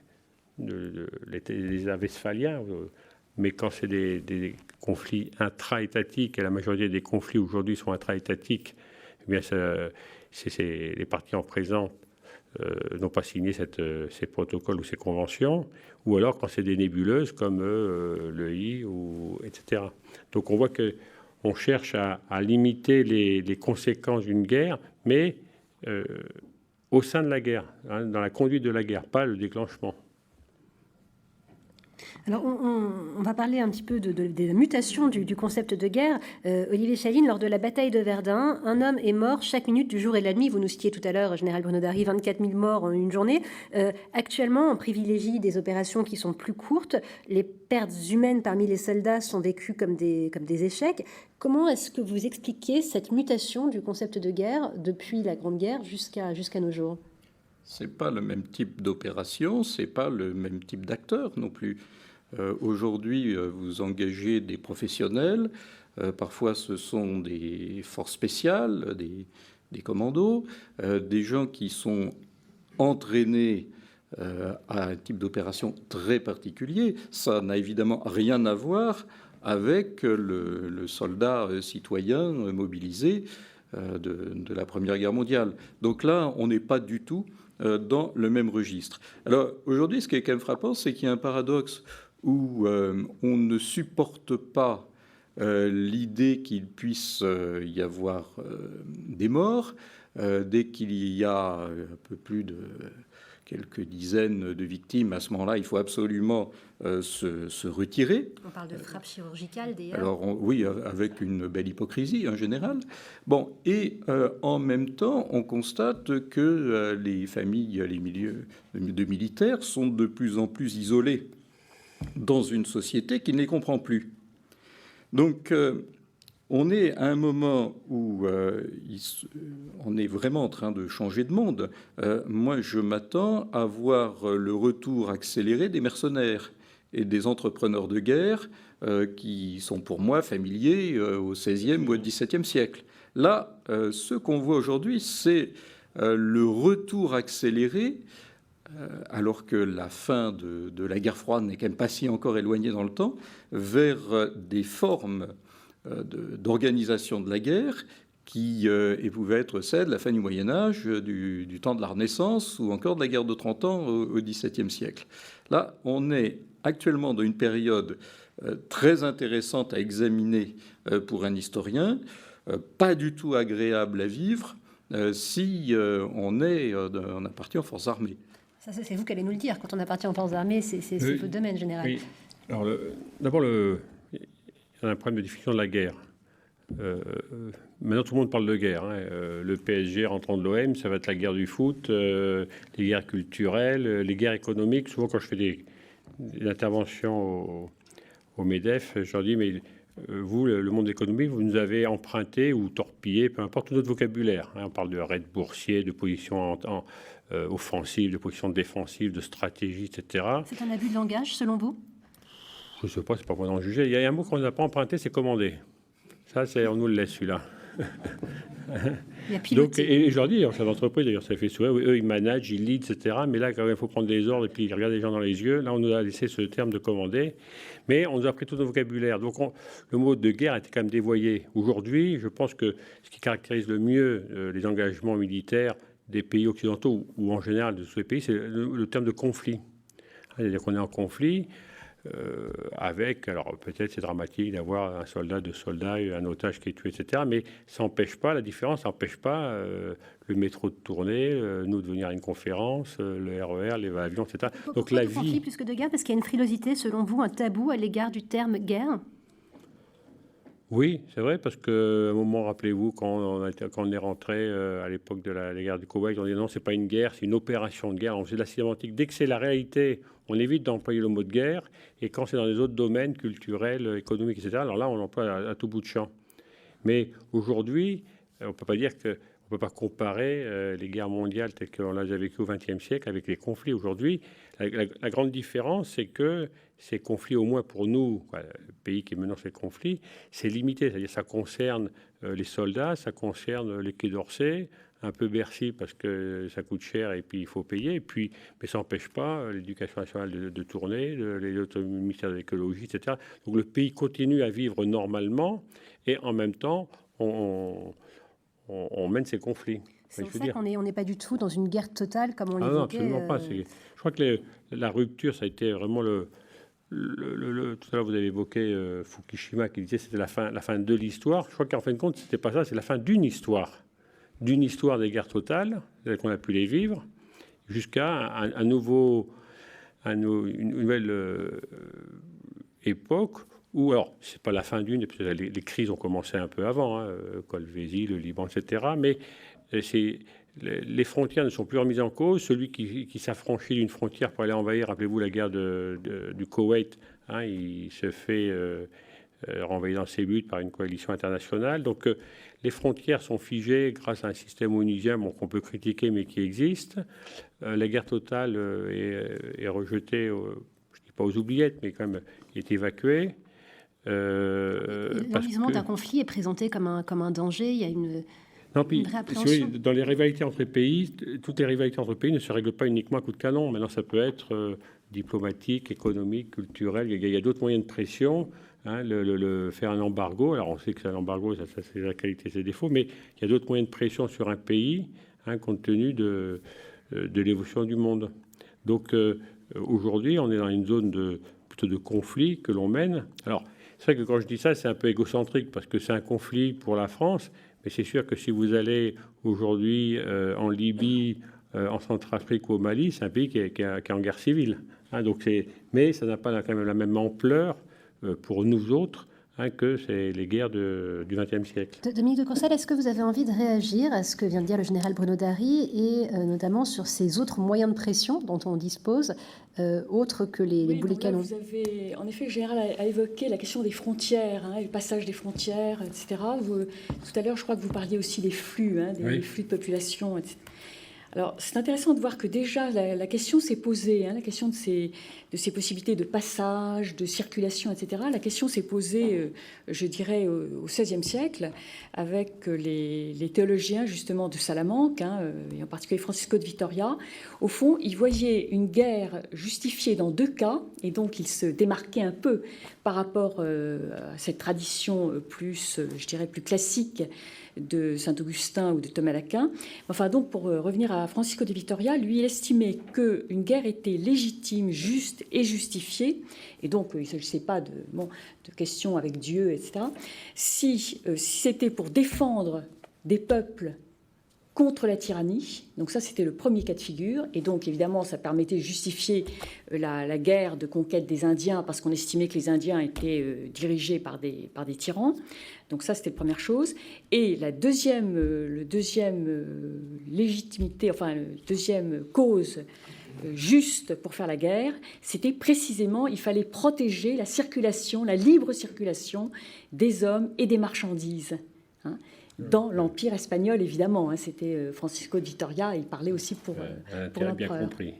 Westphaliens, mais quand c'est des conflits intra-étatiques, et la majorité des conflits aujourd'hui sont intra-étatiques, eh bien, les parties en présent n'ont pas signé ces protocoles ou ces conventions, ou alors quand c'est des nébuleuses comme l'EI, etc. Donc on voit qu'on cherche à limiter les conséquences d'une guerre, mais au sein de la guerre, dans la conduite de la guerre, pas le déclenchement. Alors, on va parler un petit peu des mutations du concept de guerre. Olivier Chaline, lors de la bataille de Verdun, un homme est mort chaque minute du jour et de la nuit. Vous nous citiez tout à l'heure, général Bruno Darry, 24 000 morts en une journée. Actuellement, on privilégie des opérations qui sont plus courtes. Les pertes humaines parmi les soldats sont vécues comme des échecs. Comment est-ce que vous expliquez cette mutation du concept de guerre depuis la Grande Guerre jusqu'à nos jours ? C'est pas le même type d'opération, c'est pas le même type d'acteur non plus. Aujourd'hui, vous engagez des professionnels, parfois ce sont des forces spéciales, des commandos, des gens qui sont entraînés à un type d'opération très particulier. Ça n'a évidemment rien à voir avec le soldat citoyen mobilisé de la Première Guerre mondiale. Donc là, on n'est pas du tout dans le même registre. Alors aujourd'hui, ce qui est quand même frappant, c'est qu'il y a un paradoxe où on ne supporte pas l'idée qu'il puisse y avoir des morts. Dès qu'il y a un peu plus de quelques dizaines de victimes, à ce moment-là, il faut absolument se retirer. On parle de frappe chirurgicale, d'ailleurs. Alors, oui, avec une belle hypocrisie en général. Bon, et en même temps, on constate que les familles, les milieux de militaires sont de plus en plus isolés dans une société qui ne les comprend plus. Donc, on est à un moment où on est vraiment en train de changer de monde. Moi, je m'attends à voir le retour accéléré des mercenaires et des entrepreneurs de guerre qui sont pour moi familiers au XVIe ou au XVIIe siècle. Là, ce qu'on voit aujourd'hui, c'est le retour accéléré, alors que la fin de la guerre froide n'est quand même pas si encore éloignée dans le temps, vers des formes d'organisation de la guerre qui pouvaient être celles de la fin du Moyen-Âge, du temps de la Renaissance ou encore de la guerre de 30 ans au XVIIe siècle. Là, on est actuellement dans une période très intéressante à examiner pour un historien, pas du tout agréable à vivre si on appartient aux forces armées. Ça, c'est vous qui allez nous le dire. Quand on appartient aux forces armées, c'est votre domaine général. Oui. Alors, d'abord, il y a un problème de définition de la guerre. Maintenant, tout le monde parle de guerre. Le PSG rentrant de l'OM, ça va être la guerre du foot, les guerres culturelles, les guerres économiques. Souvent, quand je fais des interventions au MEDEF, je leur dis, mais vous, le monde économique, vous nous avez emprunté ou torpillé, peu importe, tout notre vocabulaire. On parle de raid boursier, de position offensive, de position défensive, de stratégie, etc. C'est un abus de langage, selon vous ? Je ne sais pas, c'est pas moi d'en juger. Il y a un mot qu'on n'a pas emprunté, c'est commander. Ça, on nous le laisse, celui-là. Donc, et je leur dis, en chef d'entreprise, d'ailleurs, ça fait souvent, oui, eux, ils managent, ils lead, etc. Mais là, quand même, il faut prendre des ordres et puis ils regardent les gens dans les yeux. Là, on nous a laissé ce terme de commander. Mais on nous a pris tout notre vocabulaire. Donc, le mot de guerre a été quand même dévoyé. Aujourd'hui, je pense que ce qui caractérise le mieux les engagements militaires des pays occidentaux ou en général de tous les pays, c'est le terme de conflit. C'est-à-dire qu'on est en conflit avec, alors peut-être c'est dramatique d'avoir un soldat, deux soldats, un otage qui est tué, etc. Mais ça n'empêche pas, la différence n'empêche pas le métro de tourner, nous de venir à une conférence, le RER, les avions, etc. Donc la vie... conflit plus que de guerre, parce qu'il y a une frilosité, selon vous, un tabou à l'égard du terme guerre ? Oui, c'est vrai, parce qu'à un moment, rappelez-vous, quand on est rentré à l'époque de la guerre du Koweït, on dit non, c'est pas une guerre, c'est une opération de guerre. On faisait de la sémantique. Dès que c'est la réalité, on évite d'employer le mot de guerre. Et quand c'est dans les autres domaines culturels, économiques, etc., alors là, on l'emploie à tout bout de champ. Mais aujourd'hui, on peut pas dire que on peut pas comparer les guerres mondiales telles qu'on les a vécues au XXe siècle avec les conflits aujourd'hui. La grande différence, c'est que ces conflits, au moins pour nous, le pays qui menant ces conflits, c'est limité. C'est-à-dire ça concerne les soldats, ça concerne les Quais d'Orsay, un peu Bercy parce que ça coûte cher et puis il faut payer. Et puis, mais ça n'empêche pas l'éducation nationale de tourner, le ministère de l'écologie, etc. Donc le pays continue à vivre normalement et en même temps, on mène ces conflits. C'est pour ça qu'on n'est pas du tout dans une guerre totale comme on l'évoquait. Non, absolument pas. Je crois que la rupture, ça a été vraiment tout à l'heure, vous avez évoqué Fukushima qui disait que c'était la fin de l'histoire. Je crois qu'en fin de compte, c'était pas ça, c'est la fin d'une histoire des guerres totales, telles qu'on a pu les vivre, jusqu'à une nouvelle époque où, alors, c'est pas la fin d'une, les crises ont commencé un peu avant, Kolwezi, le Liban, etc. Mais les frontières ne sont plus remises en cause. Celui qui s'affranchit d'une frontière pour aller envahir, rappelez-vous la guerre du Koweït, il se fait renvoyer dans ses buts par une coalition internationale. Donc les frontières sont figées grâce à un système onusien qu'on peut critiquer mais qui existe. La guerre totale est rejetée, je ne dis pas aux oubliettes, mais quand même est évacuée. L'enlisement d'un conflit est présenté comme un danger. Il y a une réappréhension. Dans les rivalités entre pays, toutes les rivalités entre pays ne se règlent pas uniquement à coups de canon. Maintenant, ça peut être diplomatique, économique, culturel. Il y a d'autres moyens de pression. Faire un embargo. Alors, on sait que c'est un embargo, ça c'est la qualité, ses défauts, mais il y a d'autres moyens de pression sur un pays, compte tenu de l'évolution du monde. Donc, aujourd'hui, on est dans une zone plutôt de conflit que l'on mène. Alors, c'est vrai que quand je dis ça, c'est un peu égocentrique parce que c'est un conflit pour la France, mais c'est sûr que si vous allez aujourd'hui en Libye, en Centrafrique ou au Mali, c'est un pays qui est en guerre civile. Mais ça n'a pas quand même la même ampleur pour nous autres que c'est les guerres du XXe siècle. Dominique de Courcelles, est-ce que vous avez envie de réagir à ce que vient de dire le général Bruno Darry et notamment sur ces autres moyens de pression dont on dispose, autres que les boulets canons? Vous avez, en effet, le général a évoqué la question des frontières, le passage des frontières, etc. Tout à l'heure, je crois que vous parliez aussi des flux, des flux de population, etc. Alors, c'est intéressant de voir que déjà la question s'est posée, la question de ces possibilités de passage, de circulation, etc. La question s'est posée, je dirais, au XVIe siècle, avec les théologiens justement de Salamanque, et en particulier Francisco de Vitoria. Au fond, ils voyaient une guerre justifiée dans deux cas, et donc ils se démarquaient un peu par rapport à cette tradition plus, je dirais, plus classique de Saint-Augustin ou de Thomas d'Aquin. Enfin, donc, pour revenir à Francisco de Vitoria, lui, il estimait qu'une guerre était légitime, juste et justifiée, et donc il ne s'agissait pas de questions avec Dieu, etc., si c'était pour défendre des peuples contre la tyrannie. Donc ça, c'était le premier cas de figure. Et donc, évidemment, ça permettait de justifier la guerre de conquête des Indiens parce qu'on estimait que les Indiens étaient dirigés par des tyrans. Donc ça, c'était la première chose. Et la deuxième légitimité, enfin, la deuxième cause juste pour faire la guerre, c'était précisément, il fallait protéger la circulation, la libre circulation des hommes et des marchandises. Dans l'Empire espagnol, évidemment. C'était Francisco de Vitoria, il parlait aussi pour l'empereur. Bien compris.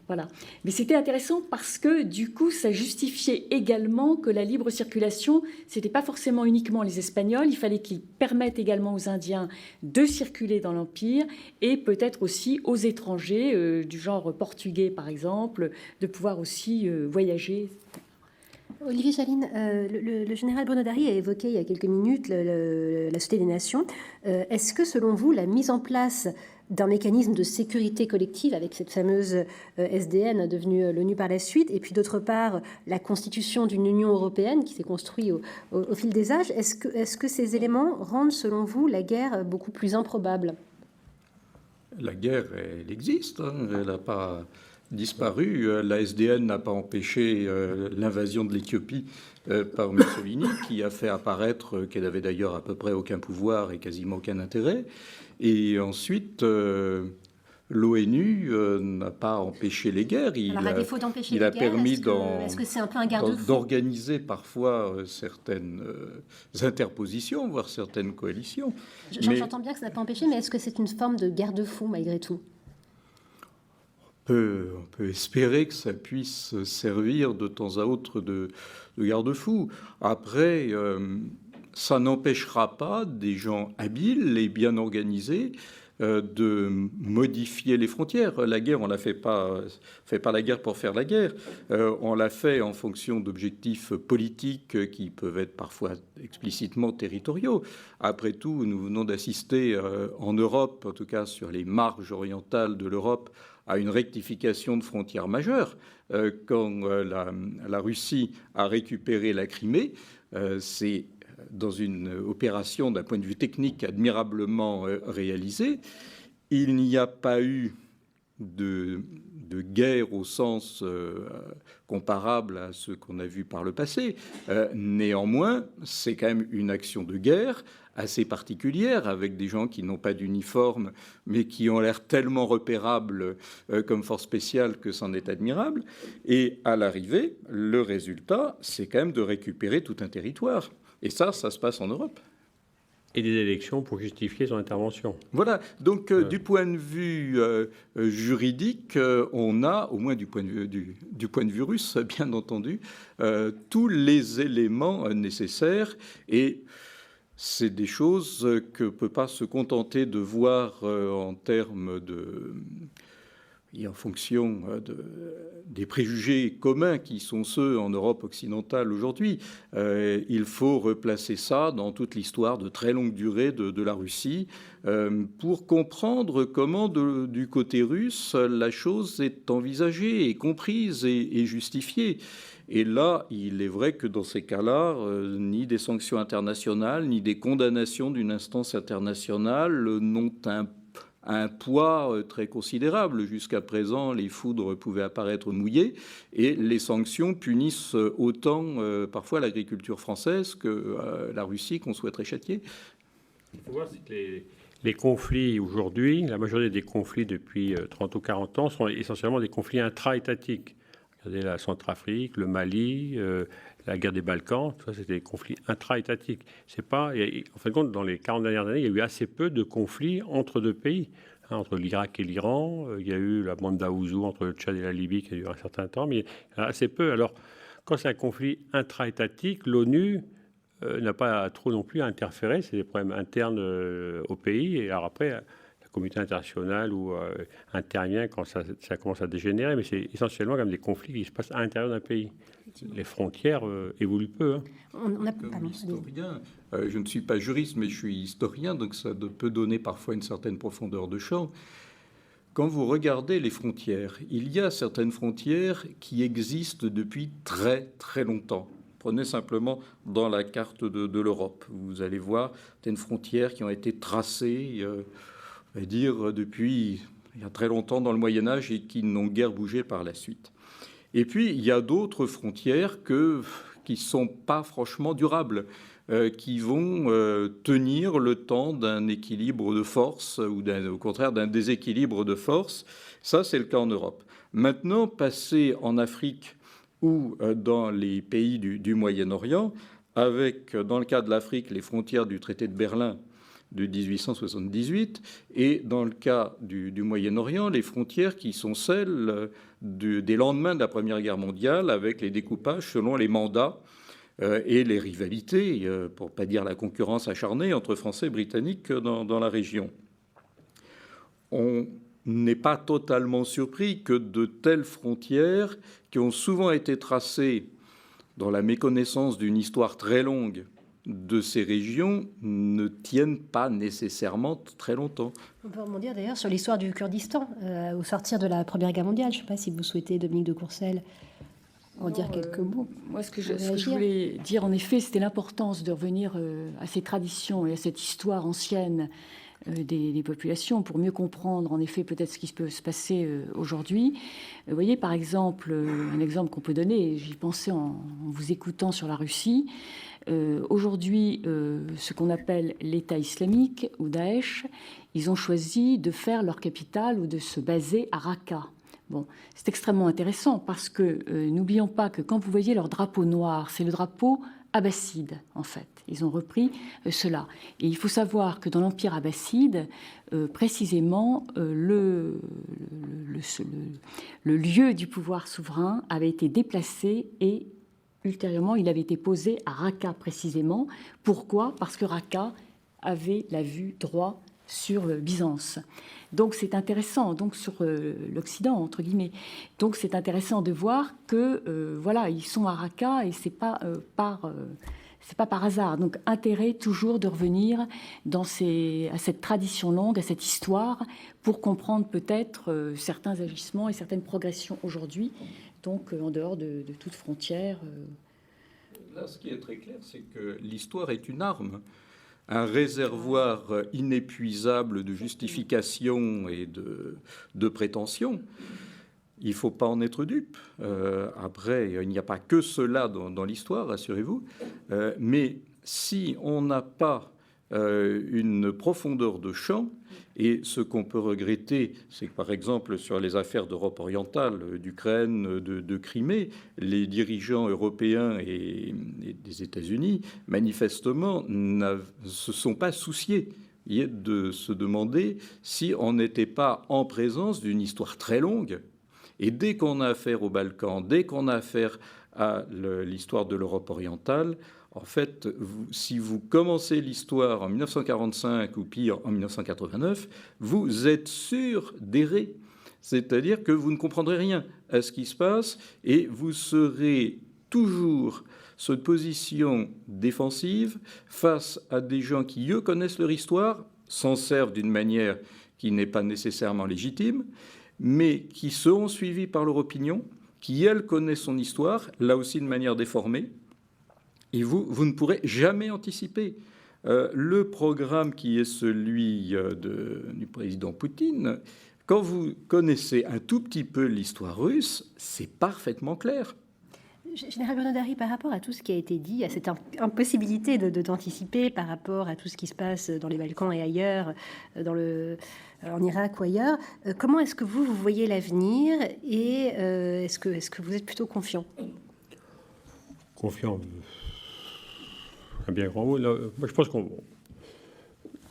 Voilà. Mais c'était intéressant parce que, du coup, ça justifiait également que la libre circulation, ce n'était pas forcément uniquement les Espagnols, il fallait qu'ils permettent également aux Indiens de circuler dans l'Empire et peut-être aussi aux étrangers, du genre portugais par exemple, de pouvoir aussi voyager. Olivier Chaline, le général Bruno Darry a évoqué il y a quelques minutes la Société des Nations. Est-ce que, selon vous, la mise en place d'un mécanisme de sécurité collective avec cette fameuse SDN devenue l'ONU par la suite, et puis d'autre part la constitution d'une Union européenne qui s'est construite au fil des âges, est-ce que ces éléments rendent, selon vous, la guerre beaucoup plus improbable ? La guerre, elle existe. Elle n'a pas disparu. La SDN n'a pas empêché l'invasion de l'Éthiopie par Mussolini, qui a fait apparaître qu'elle avait d'ailleurs à peu près aucun pouvoir et quasiment aucun intérêt. Et ensuite, l'ONU n'a pas empêché les guerres. Alors, à défaut d'empêcher il a les guerres, permis est-ce que c'est un peu un garde-fou d'organiser parfois certaines interpositions, voire certaines coalitions. J'entends bien que ça n'a pas empêché, mais est-ce que c'est une forme de garde-fou malgré tout ? On peut espérer que ça puisse servir de temps à autre de garde-fou. Après, ça n'empêchera pas des gens habiles et bien organisés de modifier les frontières. La guerre, on ne fait pas la guerre pour faire la guerre. On l'a fait en fonction d'objectifs politiques qui peuvent être parfois explicitement territoriaux. Après tout, nous venons d'assister en Europe, en tout cas sur les marges orientales de l'Europe, à une rectification de frontières majeures. Quand la Russie a récupéré la Crimée, c'est dans une opération d'un point de vue technique admirablement réalisée. Il n'y a pas eu de guerre au sens comparable à ce qu'on a vu par le passé. Néanmoins, c'est quand même une action de guerre assez particulière, avec des gens qui n'ont pas d'uniforme, mais qui ont l'air tellement repérables comme force spéciale que c'en est admirable. Et à l'arrivée, le résultat, c'est quand même de récupérer tout un territoire. Et ça se passe en Europe. Et des élections pour justifier son intervention. Voilà. Donc, du point de vue juridique, on a, au moins du point de vue russe, bien entendu, tous les éléments nécessaires. Et c'est des choses que ne peut pas se contenter de voir en termes de... et en fonction des préjugés communs qui sont ceux en Europe occidentale aujourd'hui. Il faut replacer ça dans toute l'histoire de très longue durée de la Russie pour comprendre comment, du côté russe, la chose est envisagée, et comprise et justifiée. Et là, il est vrai que dans ces cas-là, ni des sanctions internationales, ni des condamnations d'une instance internationale n'ont un poids très considérable. Jusqu'à présent, les foudres pouvaient apparaître mouillées et les sanctions punissent autant parfois l'agriculture française que la Russie qu'on souhaiterait châtier. Il faut voir que les conflits aujourd'hui, la majorité des conflits depuis 30 ou 40 ans sont essentiellement des conflits intra-étatiques. Regardez la Centrafrique, le Mali, la guerre des Balkans, tout ça, c'était des conflits intra-étatiques. C'est pas, en fin de compte, dans les 40 dernières années, il y a eu assez peu de conflits entre deux pays, entre l'Irak et l'Iran. Il y a eu la bande d'Aouzou entre le Tchad et la Libye qui a eu un certain temps, mais il y en a assez peu. Alors, quand c'est un conflit intra-étatique, l'ONU n'a pas trop non plus à interférer. C'est des problèmes internes au pays. Et alors après, la communauté internationale intervient quand ça commence à dégénérer, mais c'est essentiellement comme des conflits qui se passent à l'intérieur d'un pays. Les frontières évoluent peu. Comme historien, je ne suis pas juriste, mais je suis historien, donc ça peut donner parfois une certaine profondeur de champ. Quand vous regardez les frontières, il y a certaines frontières qui existent depuis très très longtemps. Prenez simplement dans la carte de l'Europe. Vous allez voir certaines frontières qui ont été tracées, on va dire, depuis il y a très longtemps dans le Moyen-Âge et qui n'ont guère bougé par la suite. Et puis, il y a d'autres frontières qui ne sont pas franchement durables, qui vont tenir le temps d'un équilibre de force ou au contraire d'un déséquilibre de force. Ça, c'est le cas en Europe. Maintenant, passer en Afrique ou dans les pays du Moyen-Orient, avec, dans le cas de l'Afrique, les frontières du traité de Berlin de 1878, et dans le cas du Moyen-Orient, les frontières qui sont celles des lendemains de la Première Guerre mondiale, avec les découpages selon les mandats et les rivalités, pour ne pas dire la concurrence acharnée entre Français et Britanniques dans la région. On n'est pas totalement surpris que de telles frontières, qui ont souvent été tracées dans la méconnaissance d'une histoire très longue de ces régions, ne tiennent pas nécessairement très longtemps. On peut rebondir d'ailleurs sur l'histoire du Kurdistan au sortir de la Première Guerre mondiale. Je ne sais pas si vous souhaitez, Dominique de Courcelles, en dire quelques mots. Moi, ce que je voulais dire, en effet, c'était l'importance de revenir à ces traditions et à cette histoire ancienne des populations, pour mieux comprendre, en effet, peut-être ce qui peut se passer aujourd'hui. Vous voyez, par exemple, un exemple qu'on peut donner, j'y pensais en vous écoutant sur la Russie. Aujourd'hui, ce qu'on appelle l'État islamique ou Daesh, ils ont choisi de faire leur capitale ou de se baser à Raqqa. Bon, c'est extrêmement intéressant parce que n'oublions pas que quand vous voyez leur drapeau noir, c'est le drapeau abbasside, en fait. Ils ont repris cela. Et il faut savoir que dans l'Empire abbasside, précisément, le lieu du pouvoir souverain avait été déplacé et ultérieurement, il avait été posé à Raqqa précisément. Pourquoi ? Parce que Raqqa avait la vue droite sur Byzance. Donc c'est intéressant, donc sur l'Occident, entre guillemets. Donc c'est intéressant de voir que, voilà, ils sont à Raqqa et c'est pas par hasard. Donc intérêt toujours de revenir à cette tradition longue, à cette histoire, pour comprendre peut-être certains agissements et certaines progressions aujourd'hui, donc en dehors de toute frontière. Là, ce qui est très clair, c'est que l'histoire est une arme, un réservoir inépuisable de justification et de prétention. Il ne faut pas en être dupe. Après, il n'y a pas que cela dans l'histoire, rassurez-vous. Mais si on n'a pas une profondeur de champ, et ce qu'on peut regretter, c'est que par exemple sur les affaires d'Europe orientale, d'Ukraine, de Crimée, les dirigeants européens et des États-Unis, manifestement, ne se sont pas souciés de se demander si on n'était pas en présence d'une histoire très longue. Et dès qu'on a affaire aux Balkans, dès qu'on a affaire à l'histoire de l'Europe orientale, en fait, si vous commencez l'histoire en 1945 ou pire en 1989, vous êtes sûr d'errer. C'est-à-dire que vous ne comprendrez rien à ce qui se passe et vous serez toujours sur une position défensive face à des gens qui, eux, connaissent leur histoire, s'en servent d'une manière qui n'est pas nécessairement légitime, mais qui seront suivis par leur opinion, qui, elle, connaît son histoire, là aussi de manière déformée. Et vous ne pourrez jamais anticiper. Le programme qui est celui du président Poutine, quand vous connaissez un tout petit peu l'histoire russe, c'est parfaitement clair. Général Bernadari, par rapport à tout ce qui a été dit, à cette impossibilité d'anticiper par rapport à tout ce qui se passe dans les Balkans et ailleurs, en Irak ou ailleurs, comment est-ce que vous voyez l'avenir et est-ce que vous êtes plutôt confiant ? Confiant, un bien grand mot. Là, moi, je pense qu'on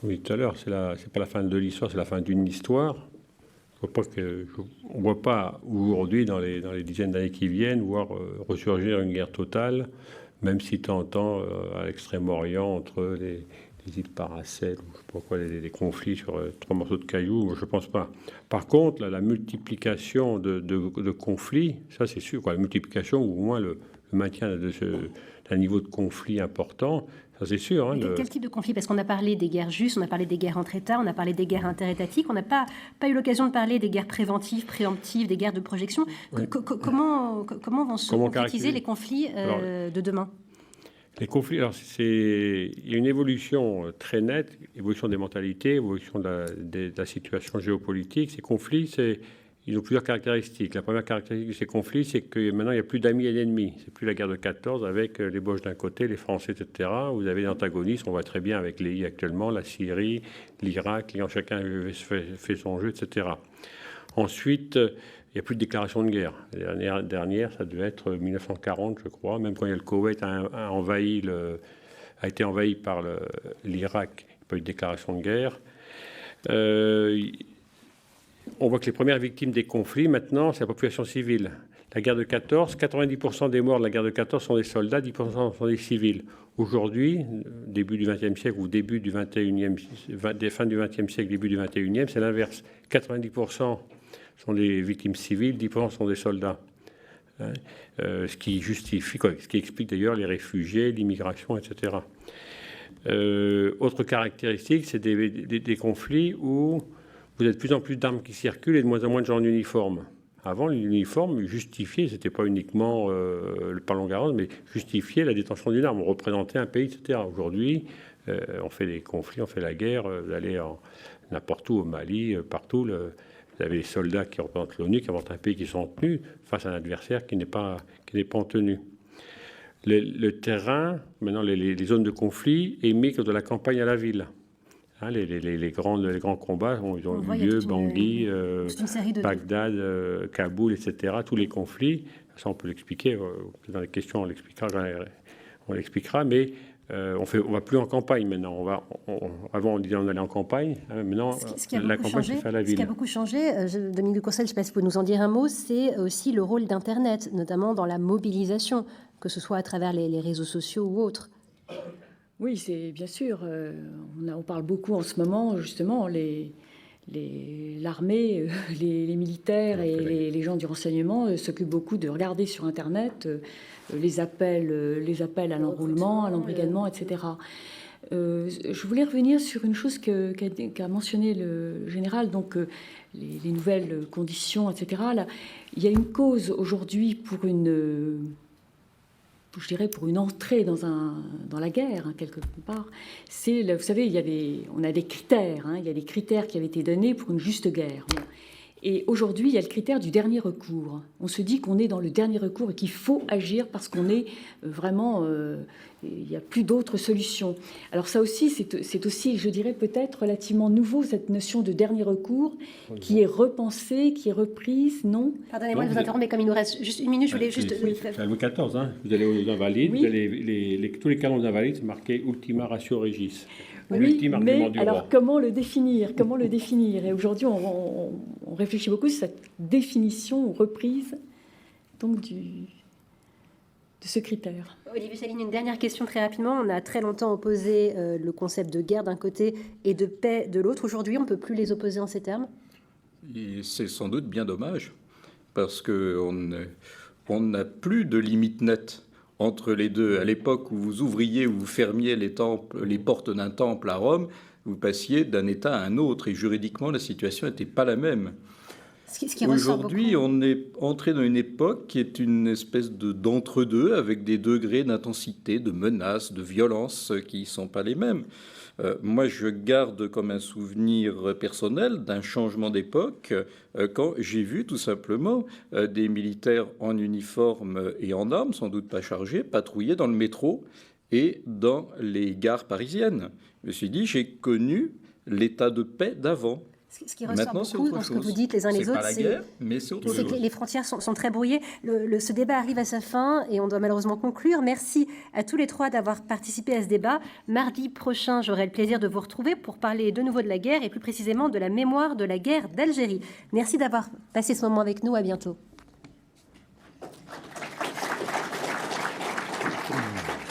dit tout à l'heure, c'est pas la fin de l'histoire, c'est la fin d'une histoire. On ne voit pas aujourd'hui, dans les dizaines d'années qui viennent, voir ressurgir une guerre totale, même si tu entends à l'Extrême-Orient, entre les îles Paracel, ou je sais pas quoi, les conflits sur 3 morceaux de cailloux, moi, je ne pense pas. Par contre, là, la multiplication de conflits, ça c'est sûr, quoi, la multiplication, ou au moins le maintien d'un niveau de conflit important, ça c'est sûr. Hein, quel type de conflit ? Parce qu'on a parlé des guerres justes, on a parlé des guerres entre États, on a parlé des guerres interétatiques, on n'a pas eu l'occasion de parler des guerres préventives, préemptives, des guerres de projection. Oui. Comment vont se concrétiser les conflits de demain ? Les conflits, alors il y a une évolution très nette, évolution des mentalités, évolution de la situation géopolitique. Ces conflits, ils ont plusieurs caractéristiques. La première caractéristique de ces conflits, c'est que maintenant, il n'y a plus d'amis et d'ennemis. C'est plus la guerre de 14 avec les Boches d'un côté, les Français, etc. Vous avez des antagonistes, on voit très bien avec les actuellement, la Syrie, l'Irak, chacun fait son jeu, etc. Ensuite, il n'y a plus de déclaration de guerre. La dernière, ça devait être 1940, je crois. Même quand le Koweït a été envahi par l'Irak, il n'y a pas eu de déclaration de guerre. On voit que les premières victimes des conflits, maintenant, c'est la population civile. La guerre de 14, 90% des morts de la guerre de 14 sont des soldats, 10% sont des civils. Aujourd'hui, début du XXe siècle ou début du fin du XXe siècle, début du XXIe, c'est l'inverse. 90% sont des victimes civiles, 10% sont des soldats. Ce qui justifie, ce qui explique d'ailleurs les réfugiés, l'immigration, etc. Autre caractéristique, c'est des conflits où vous avez de plus en plus d'armes qui circulent et de moins en moins de gens en uniforme. Avant, l'uniforme justifiait, c'était pas uniquement le parlant garant, mais justifiait la détention d'une arme. On représentait un pays, etc. Aujourd'hui, on fait des conflits, on fait la guerre, vous allez n'importe où, au Mali, partout, vous avez les soldats qui représentent l'ONU, qui représentent un pays qui sont tenus face à un adversaire qui n'est pas en tenue. Le terrain, maintenant les zones de conflit, émigrent de la campagne à la ville. Hein, les grands combats ils ont eu lieu, Bangui, Bagdad, Kaboul, etc. Tous les conflits, ça on peut l'expliquer, dans les questions on l'expliquera, mais on va plus en campagne maintenant. Avant on disait on allait en campagne, hein, maintenant la campagne se fait à la ville. Ce qui a beaucoup changé, Dominique de Courcelles, je ne sais pas si vous pouvez nous en dire un mot, c'est aussi le rôle d'Internet, notamment dans la mobilisation, que ce soit à travers les réseaux sociaux ou autres. Oui, c'est bien sûr. On parle beaucoup en ce moment, justement, l'armée, les militaires et les gens du renseignement s'occupent beaucoup de regarder sur Internet les appels à l'enrôlement, à l'embrigadement, etc. Je voulais revenir sur une chose qu'a mentionné le général, donc les nouvelles conditions, etc. Là, il y a une cause aujourd'hui pour une entrée dans la guerre, hein, quelque part. Vous savez, on a des critères. Hein, il y a des critères qui avaient été donnés pour une juste guerre. Bon. Et aujourd'hui, il y a le critère du dernier recours. On se dit qu'on est dans le dernier recours et qu'il faut agir parce qu'on est vraiment... il n'y a plus d'autres solutions. Alors ça aussi, c'est aussi, je dirais, peut-être relativement nouveau, cette notion de dernier recours, qui est repensée, qui est reprise, non? Pardonnez-moi de vous interrompre, mais comme il nous reste juste une minute, je voulais juste... C'est Louis XIV, hein. Vous allez aux Invalides, oui. Vous allez, tous les canons des Invalides, c'est marqué « Ultima ratio regis ». Oui, mais alors comment le définir? Et aujourd'hui, on réfléchit beaucoup sur cette définition ou reprise donc de ce critère. Olivier Chaline, une dernière question très rapidement. On a très longtemps opposé le concept de guerre d'un côté et de paix de l'autre. Aujourd'hui, on ne peut plus les opposer en ces termes? Et c'est sans doute bien dommage, parce qu'on n'a plus de limite nette entre les deux. À l'époque où vous ouvriez ou vous fermiez les portes d'un temple à Rome, vous passiez d'un État à un autre, et juridiquement, la situation n'était pas la même. Aujourd'hui, on est entré dans une époque qui est une espèce d'entre-deux, avec des degrés d'intensité, de menaces, de violence qui ne sont pas les mêmes. Moi, je garde comme un souvenir personnel d'un changement d'époque quand j'ai vu tout simplement des militaires en uniforme et en armes, sans doute pas chargés, patrouiller dans le métro et dans les gares parisiennes. Je me suis dit, j'ai connu l'état de paix d'avant. Ce qui ressort beaucoup dans ce que vous dites les uns les autres, c'est que les frontières sont très brouillées. Ce débat arrive à sa fin et on doit malheureusement conclure. Merci à tous les trois d'avoir participé à ce débat. Mardi prochain, j'aurai le plaisir de vous retrouver pour parler de nouveau de la guerre et plus précisément de la mémoire de la guerre d'Algérie. Merci d'avoir passé ce moment avec nous. À bientôt.